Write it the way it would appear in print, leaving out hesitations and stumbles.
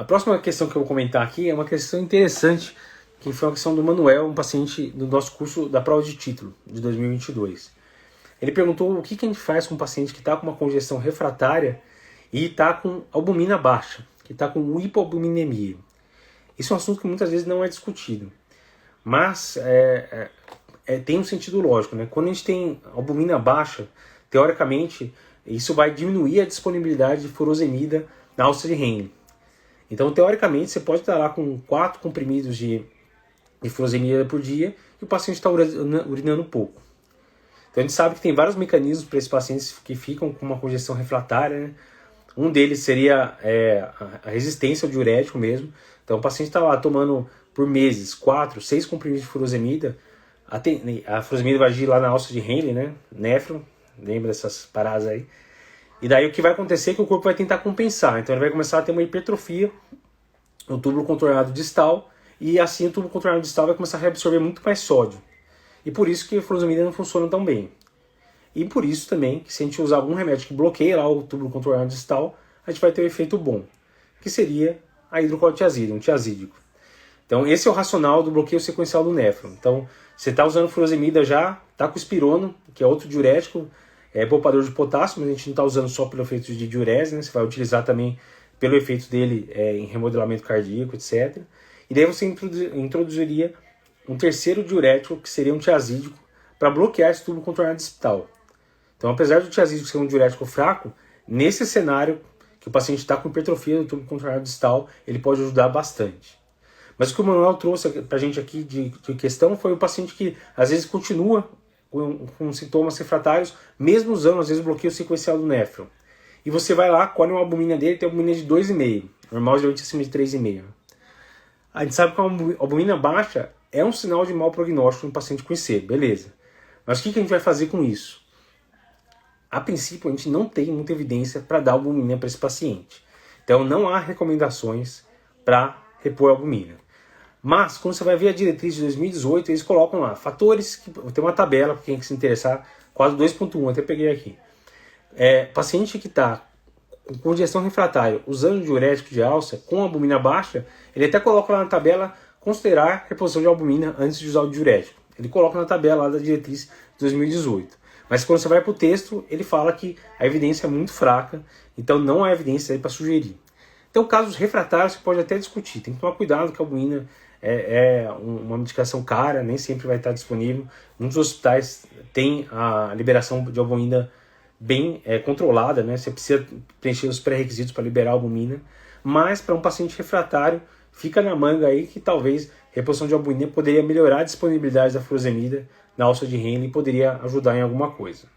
A próxima questão que eu vou comentar aqui é uma questão interessante, que foi uma questão do Manuel, um paciente do nosso curso da prova de título de 2022. Ele perguntou o que a gente faz com um paciente que está com uma congestão refratária e está com albumina baixa, que está com hipoalbuminemia. Isso é um assunto que muitas vezes não é discutido, mas tem um sentido lógico, né? Quando a gente tem albumina baixa, teoricamente, isso vai diminuir a disponibilidade de furosemida na alça de Henle. Então, teoricamente, você pode estar lá com 4 comprimidos de furosemida por dia e o paciente está urinando pouco. Então, a gente sabe que tem vários mecanismos para esses pacientes que ficam com uma congestão refratária, né? Um deles seria a resistência ao diurético mesmo. Então, o paciente está lá tomando por meses 4, 6 comprimidos de furosemida. A furosemida vai agir lá na alça de Henle, né? Néfron, lembra dessas paradas aí. E daí o que vai acontecer é que o corpo vai tentar compensar. Então ele vai começar a ter uma hipertrofia no túbulo contornado distal. E assim o túbulo contornado distal vai começar a reabsorver muito mais sódio. E por isso que a furosemida não funciona tão bem. E por isso também que se a gente usar algum remédio que bloqueia lá o túbulo contornado distal, a gente vai ter um efeito bom. Que seria a hidroclorotiazida, um tiazídico. Então esse é o racional do bloqueio sequencial do néfron. Então você está usando furosemida já, está com espirono, que é outro diurético, poupador de potássio, mas a gente não está usando só pelo efeito de diurese, né? Você vai utilizar também pelo efeito dele em remodelamento cardíaco, etc. E daí você introduziria um terceiro diurético, que seria um tiazídico, para bloquear esse túbulo contornado distal. Então, apesar do tiazídico ser um diurético fraco, nesse cenário que o paciente está com hipertrofia do túbulo contornado distal, ele pode ajudar bastante. Mas o que o Manuel trouxe para a gente aqui de questão foi o paciente que às vezes continua com sintomas refratários, mesmo usando às vezes o bloqueio sequencial do néfron. E você vai lá, colhe uma albumina dele, tem albumina de 2,5, normal geralmente acima de 3,5. A gente sabe que a albumina baixa é um sinal de mau prognóstico em um paciente com IC, beleza. Mas o que a gente vai fazer com isso? A princípio, a gente não tem muita evidência para dar albumina para esse paciente. Então, não há recomendações para repor albumina. Mas, quando você vai ver a diretriz de 2018, eles colocam lá fatores, tem uma tabela para quem se interessar, quadro 2.1, até peguei aqui. Paciente que está com congestão refratária usando diurético de alça com albumina baixa, ele até coloca lá na tabela considerar reposição de albumina antes de usar o diurético. Ele coloca na tabela lá da diretriz de 2018. Mas quando você vai para o texto, ele fala que a evidência é muito fraca, então não há evidência para sugerir. Então, casos refratários você pode até discutir. Tem que tomar cuidado que a albumina é uma medicação cara, nem sempre vai estar disponível. Muitos hospitais têm a liberação de albumina bem controlada, né? Você precisa preencher os pré-requisitos para liberar a albumina. Mas para um paciente refratário, fica na manga aí que talvez reposição de albumina poderia melhorar a disponibilidade da furosemida na alça de Henle e poderia ajudar em alguma coisa.